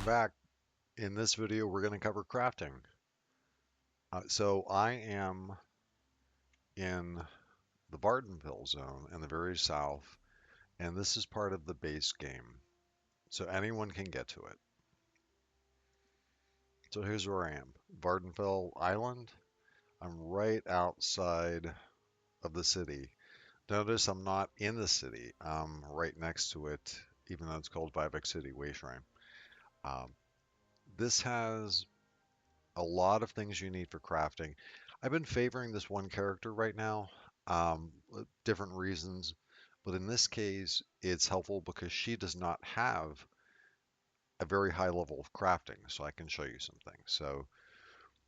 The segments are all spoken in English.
back. In this video, we're going to cover crafting. So I am in the Bartonville zone in the very south, and this is part of the base game. So anyone can get to it. So here's where I am. Bartonville Island. I'm right outside of the city. Notice I'm not in the city. I'm right next to it, even though it's called Vivek City Way Shrine. Um, this has a lot of things you need for crafting. I've been favoring this one character right now, different reasons, but in this case, it's helpful because she does not have a very high level of crafting, so I can show you some things. So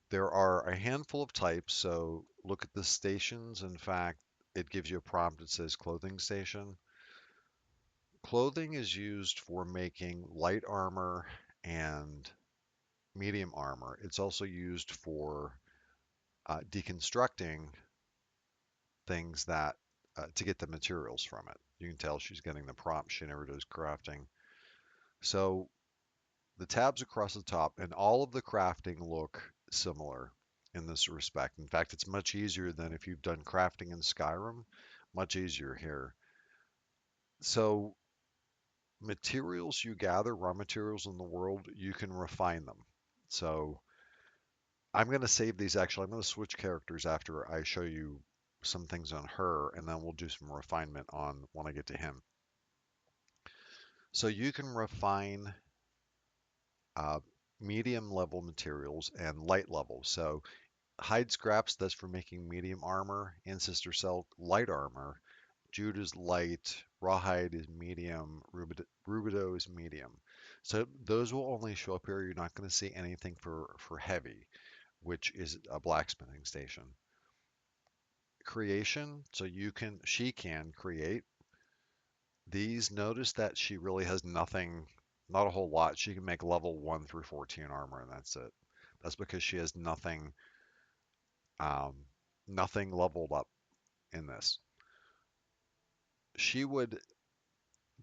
there are a handful of types, so look at the stations. In fact, it gives you a prompt that says clothing station. Clothing is used for making light armor and medium armor. It's also used for deconstructing things that to get the materials from it. You can tell she's getting the prompt. She never does crafting. So the tabs across the top and all of the crafting look similar in this respect. In fact, it's much easier than if you've done crafting in Skyrim. Much easier here. So materials you gather, raw materials in the world, you can refine them. So I'm going to save these actually. I'm going to switch characters after I show you some things on her, and then we'll do some refinement on when I get to him. So you can refine uh, medium level materials and light level. So hide scraps, that's for making medium armor. Ancestor silk, light armor. Jute is light. Rawhide is medium. Rubido is medium. So those will only show up here. You're not going to see anything for heavy, which is a blacksmithing station. Creation, so she can create these. Notice that she really has nothing, not a whole lot. She can make level 1 through 14 armor, and that's it. That's because she has um, nothing leveled up in this. She would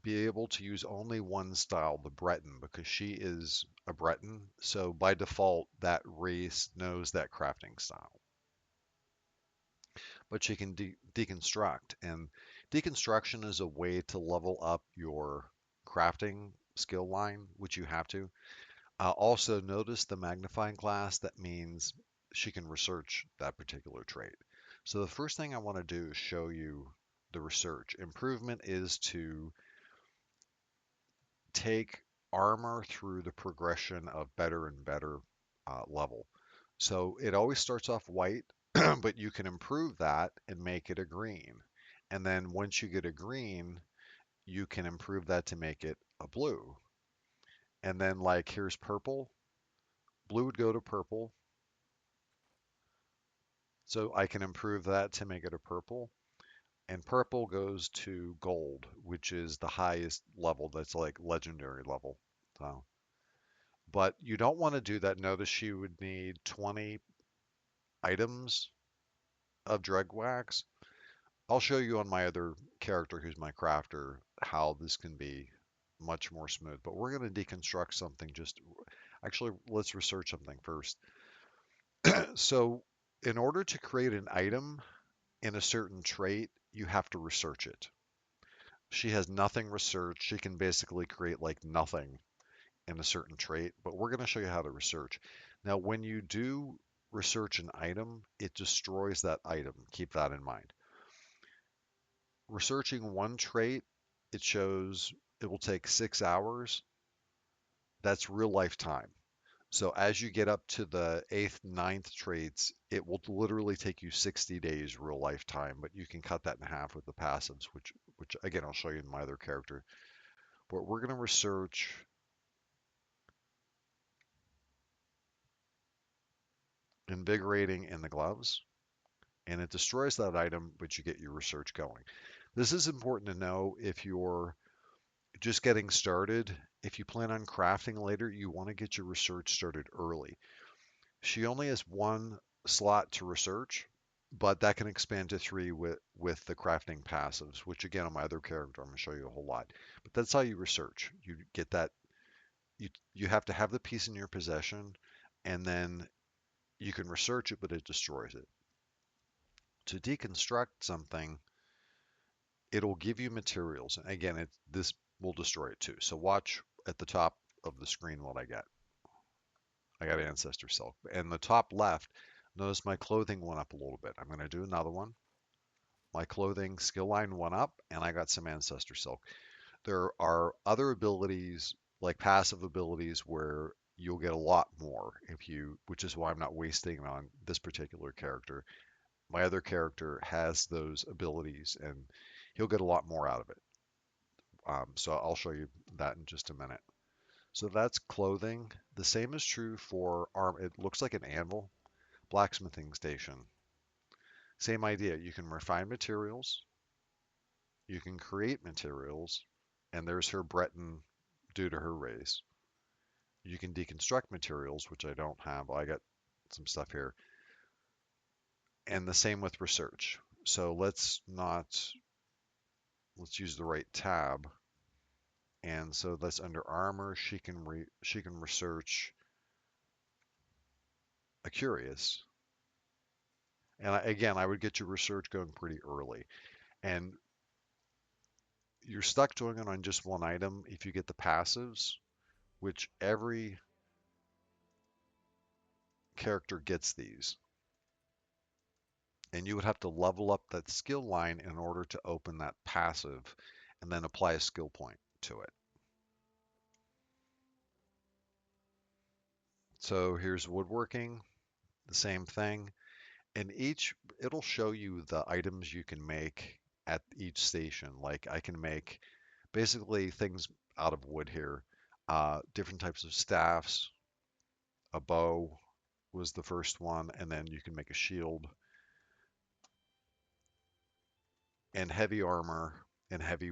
be able to use only one style, the Breton, because she is a Breton. So by default, that race knows that crafting style. But she can deconstruct. And deconstruction is a way to level up your crafting skill line, which you have to. Also, notice the magnifying glass. That means she can research that particular trait. So the first thing I want to do is show you the research. Improvement is to take armor through the progression of better and better level. So it always starts off white, but you can improve that and make it a green. And then once you get a green, you can improve that to make it a blue. And then like here's purple. Blue would go to purple. So I can improve that to make it a purple. And purple goes to gold, which is the highest level. That's like legendary level. So, but you don't want to do that. Notice you would need 20 items of dreg wax. I'll show you on my other character who's my crafter how this can be much more smooth. But we're going to deconstruct something just actually let's research something first. So in order to create an item in a certain trait, you have to research it. She has nothing researched. She can basically create like nothing in a certain trait, but we're going to show you how to research. Now, when you do research an item, it destroys that item. Keep that in mind. Researching one trait, it shows it will take 6 hours. That's real life time. So as you get up to the eighth, ninth traits, it will literally take you 60 days real life time, but you can cut that in half with the passives, which again, I'll show you in my other character. But we're going to research invigorating in the gloves, and it destroys that item, but you get your research going. This is important to know if you're just getting started. If you plan on crafting later, you want to get your research started early. She only has one slot to research, but that can expand to three with the crafting passives, which again on my other character I'm going to show you a whole lot. But that's how you research. You get that you have to have the piece in your possession, and then you can research it, but it destroys it. To deconstruct something, it'll give you materials. And again, this will destroy it too. So watch at the top of the screen what I got. I got ancestor silk. And the top left, notice my clothing went up a little bit. I'm going to do another one. My clothing skill line went up, and I got some ancestor silk. There are other abilities, like passive abilities, where you'll get a lot more if you, which is why I'm not wasting it on this particular character. My other character has those abilities, and he'll get a lot more out of it. So I'll show you that in just a minute. So that's clothing. The same is true for arm. It looks like an anvil, blacksmithing station. Same idea. You can refine materials, you can create materials, and there's her Breton due to her race. You can deconstruct materials, which I don't have. I got some stuff here. And the same with research. So let's use the right tab. And so that's under armor. She can research a curious. And again, I would get your research going pretty early. And you're stuck doing it on just one item if you get the passives, which every character gets these. And you would have to level up that skill line in order to open that passive and then apply a skill point to it. So here's woodworking, the same thing. And it'll show you the items you can make at each station. Like I can make basically things out of wood here, different types of staffs, a bow was the first one, and then you can make a shield and heavy armor and heavy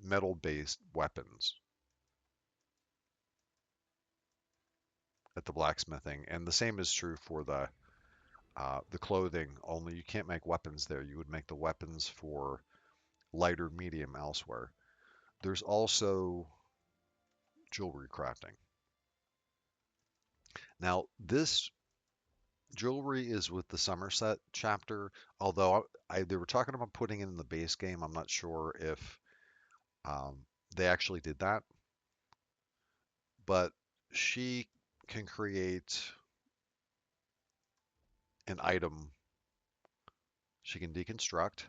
metal-based weapons at the blacksmithing. And the same is true for the clothing. Only you can't make weapons there. You would make the weapons for lighter medium elsewhere. There's also jewelry crafting. Now, this jewelry is with the Somerset chapter, although they were talking about putting it in the base game. I'm not sure if um, they actually did that, but she can create an item she can deconstruct.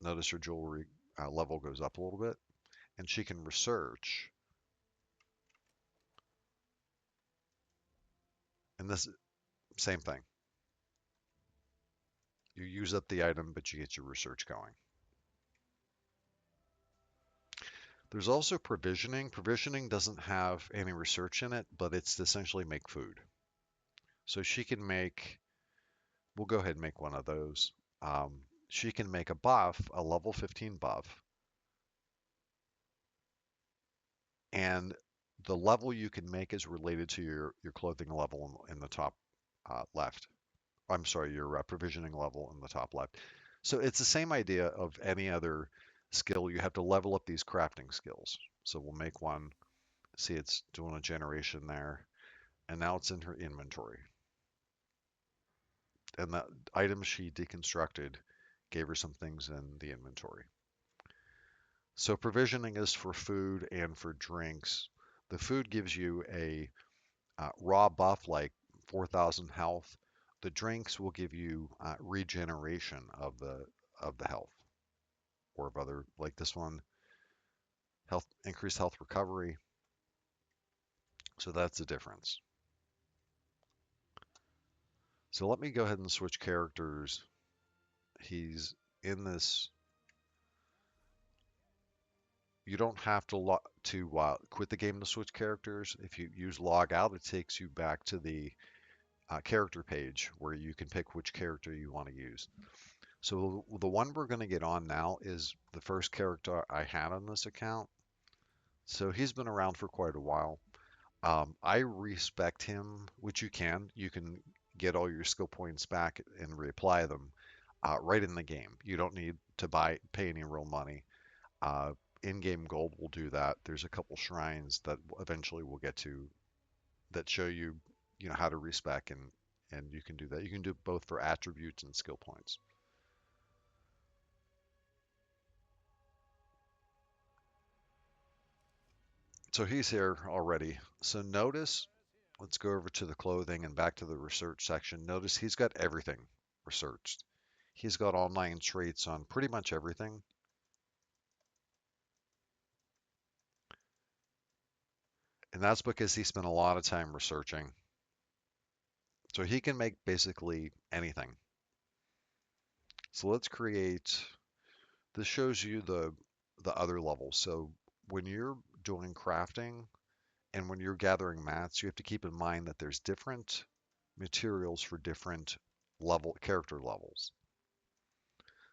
Notice her jewelry level goes up a little bit, and she can research. And this same thing. You use up the item, but you get your research going. There's also provisioning. Provisioning doesn't have any research in it, but it's to essentially make food. So she can make, we'll go ahead and make one of those. She can make a buff, a level 15 buff, and the level you can make is related to your clothing level in the top left. I'm sorry, your provisioning level in the top left. So it's the same idea of any other skill. You have to level up these crafting skills. So we'll make one. See, it's doing a generation there. And now it's in her inventory. And the items she deconstructed gave her some things in the inventory. So provisioning is for food and for drinks. The food gives you a raw buff like 4,000 health. The drinks will give you regeneration of the health, or of other, like this one, health, increased health recovery. So that's the difference. So let me go ahead and switch characters. He's in this. You don't have to quit the game to switch characters. If you use log out, it takes you back to the character page where you can pick which character you want to use. So the one we're going to get on now is the first character I had on this account. So he's been around for quite a while. I respect him, which you can. You can get all your skill points back and reapply them right in the game. You don't need to pay any real money. in-game gold will do that. There's a couple shrines that eventually we'll get to that show you, how to respec, and you can do that. You can do both for attributes and skill points. So he's here already. So notice, let's go over to the clothing and back to the research section. Notice he's got everything researched. He's got all 9 traits on pretty much everything. And that's because he spent a lot of time researching. So he can make basically anything. So let's create, this shows you the other levels. So when you're doing crafting and when you're gathering mats, you have to keep in mind that there's different materials for different character levels.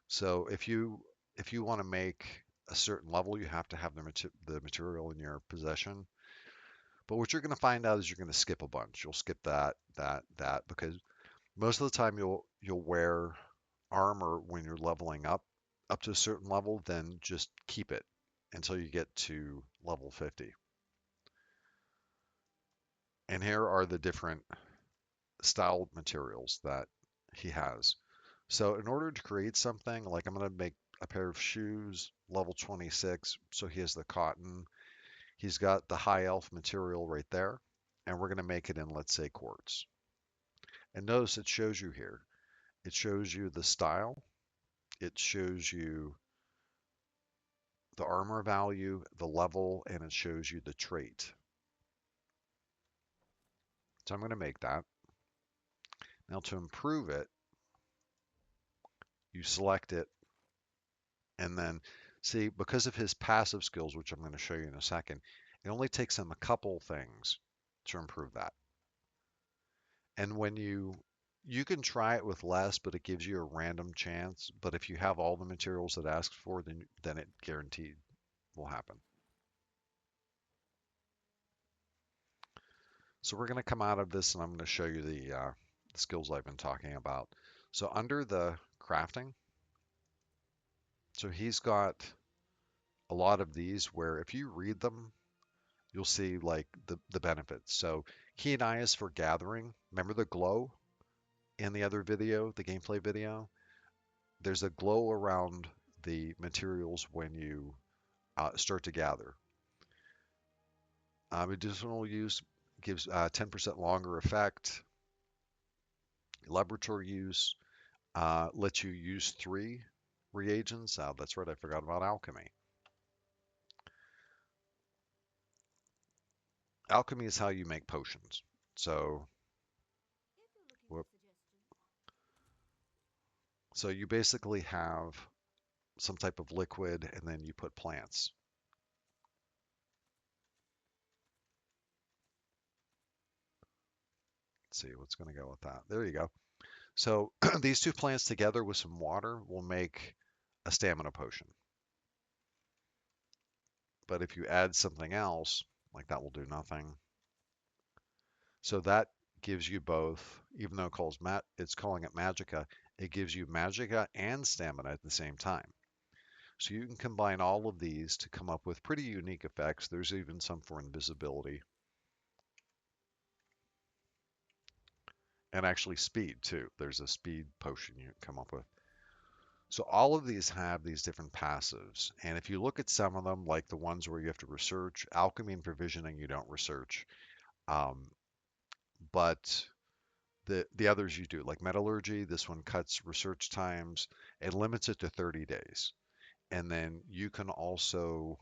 So if you want to make a certain level, you have to have the material in your possession. But what you're going to find out is you're going to skip a bunch. You'll skip that because most of the time you'll wear armor when you're leveling up to a certain level, then just keep it until you get to level 50. And here are the different styled materials that he has. So in order to create something, like I'm going to make a pair of shoes, level 26. So he has the cotton. He's got the high elf material right there. And we're going to make it in, let's say, quartz. And notice it shows you here. It shows you the style. It shows you the armor value, the level, and it shows you the trait. So I'm going to make that. Now to improve it, you select it and then see, because of his passive skills, which I'm going to show you in a second, it only takes him a couple things to improve that. And when you can try it with less, but it gives you a random chance. But if you have all the materials it asks for, then it guaranteed will happen. So we're going to come out of this and I'm going to show you the skills I've been talking about. So under the crafting, so he's got a lot of these where if you read them, you'll see like the benefits. So key and eye is for gathering. Remember the glow in the other video, the gameplay video? There's a glow around the materials when you start to gather. Medicinal use gives 10% longer effect. Laboratory use lets you use 3 reagents. That's right, I forgot about alchemy. Alchemy is how you make potions. So, whoop. So you basically have some type of liquid and then you put plants. Let's see what's going to go with that. There you go. So these 2 plants together with some water will make a stamina potion. But if you add something else, like that will do nothing. So that gives you both, even though it's calling it magicka, it gives you magicka and stamina at the same time. So you can combine all of these to come up with pretty unique effects. There's even some for invisibility and actually speed too. There's a speed potion you can come up with. So all of these have these different passives. And if you look at some of them, like the ones where you have to research, alchemy and provisioning, you don't research. Um, but the others you do, like metallurgy, this one cuts research times and limits it to 30 days. And then you can also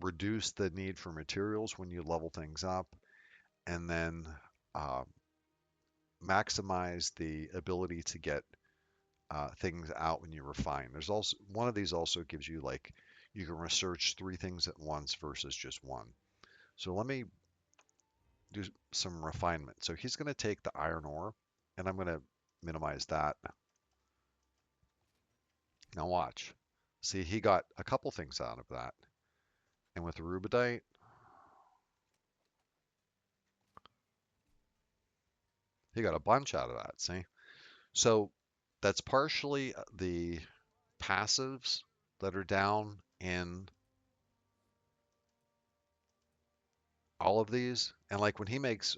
reduce the need for materials when you level things up, and then uh, maximize the ability to get things out when you refine. There's also one of these also gives you like you can research 3 things at once versus just one. So let me do some refinement. So he's going to take the iron ore, and I'm going to minimize that. Now watch. See, he got a couple things out of that. And with the rubidite, he got a bunch out of that. See? So that's partially the passives that are down in all of these. And like when he makes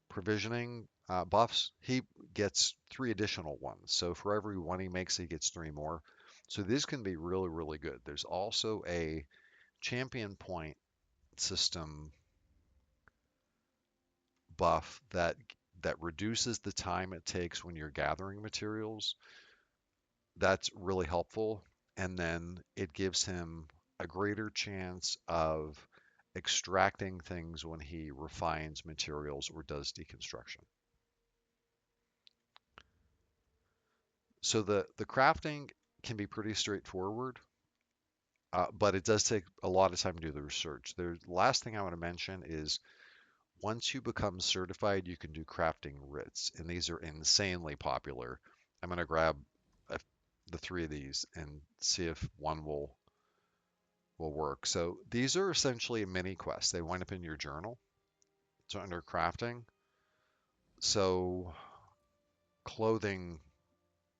provisioning buffs, he gets 3 additional ones. So for every one he makes, he gets 3 more. So these can be really, really good. There's also a champion point system buff that reduces the time it takes when you're gathering materials. That's really helpful. And then it gives him a greater chance of extracting things when he refines materials or does deconstruction. So the crafting can be pretty straightforward, but it does take a lot of time to do the research. The last thing I want to mention is once you become certified, you can do crafting writs, and these are insanely popular. I'm going to grab a, the 3 of these and see if one will work. So these are essentially a mini quest. They wind up in your journal. So under crafting, so clothing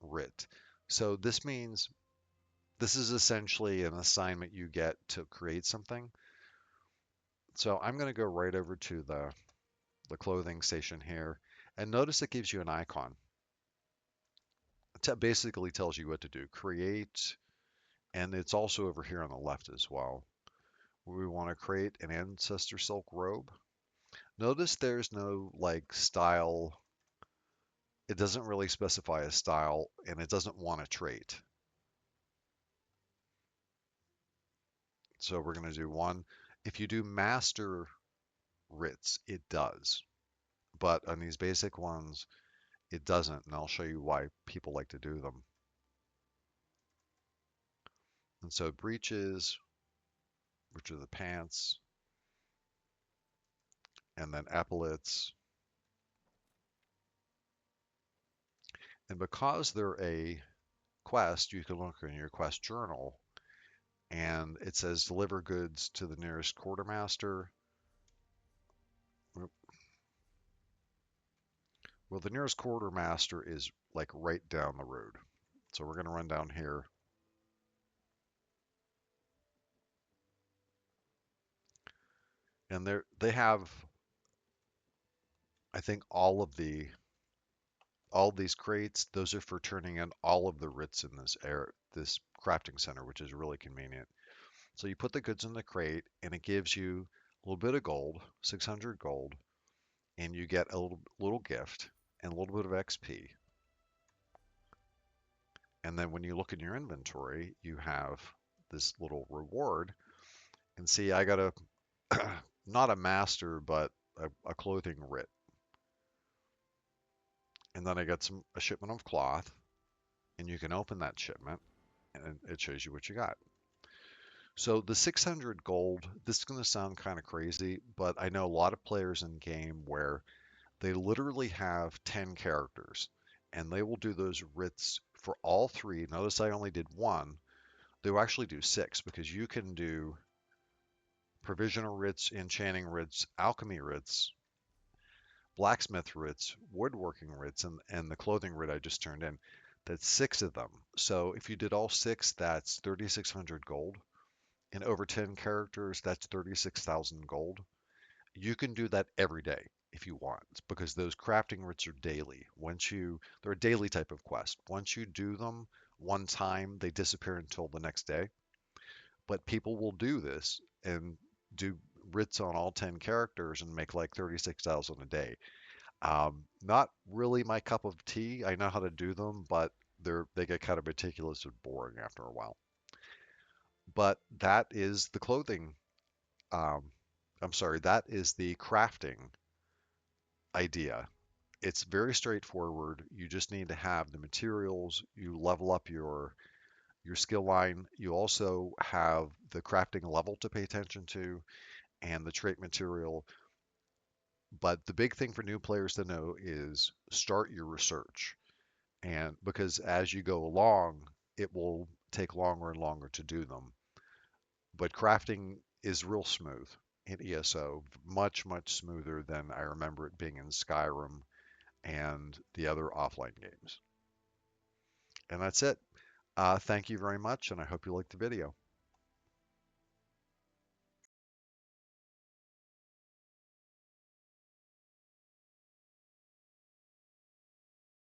writ. So this means this is essentially an assignment you get to create something. So I'm going to go right over to the clothing station here, and notice it gives you an icon. It basically tells you what to do. Create, and it's also over here on the left as well. We want to create an ancestor silk robe. Notice there's no like style. It doesn't really specify a style, and it doesn't want a trait. So we're going to do one. If you do master writs, it does. But on these basic ones, it doesn't, and I'll show you why people like to do them. And so breeches, which are the pants, and then epaulets. And because they're a quest, you can look in your quest journal, and it says deliver goods to the nearest quartermaster. Well, the nearest quartermaster is like right down the road. So we're going to run down here. And they have, I think, all these crates. Those are for turning in all of the writs in this crafting center, which is really convenient. So you put the goods in the crate, and it gives you a little bit of gold, 600 gold, and you get a little gift and a little bit of XP. And then when you look in your inventory, you have this little reward. And see, I got a not a master, but a clothing writ. And then I got a shipment of cloth, and you can open that shipment, and it shows you what you got. So the 600 gold, this is going to sound kind of crazy, but I know a lot of players in game where they literally have 10 characters, and they will do those writs for all 3. Notice I only did 1. They will actually do 6 because you can do provisional writs, enchanting writs, alchemy writs, blacksmith writs, woodworking writs, and the clothing writ I just turned in. That's 6 of them. So if you did all 6, that's 3,600 gold. And over 10 characters, that's 36,000 gold. You can do that every day if you want, because those crafting writs are daily. They're a daily type of quest. Once you do them one time, they disappear until the next day. But people will do this and do writs on all 10 characters and make like 36,000 a day. Not really my cup of tea. I know how to do them, but they get kind of ridiculous and boring after a while. But that is the clothing. Um, I'm sorry, that is the crafting idea. It's very straightforward. You just need to have the materials. You level up your skill line. You also have the crafting level to pay attention to and the trait material. But the big thing for new players to know is start your research. And because as you go along, it will take longer and longer to do them. But crafting is real smooth in ESO, much, much smoother than I remember it being in Skyrim and the other offline games. And that's it. Thank you very much, and I hope you liked the video.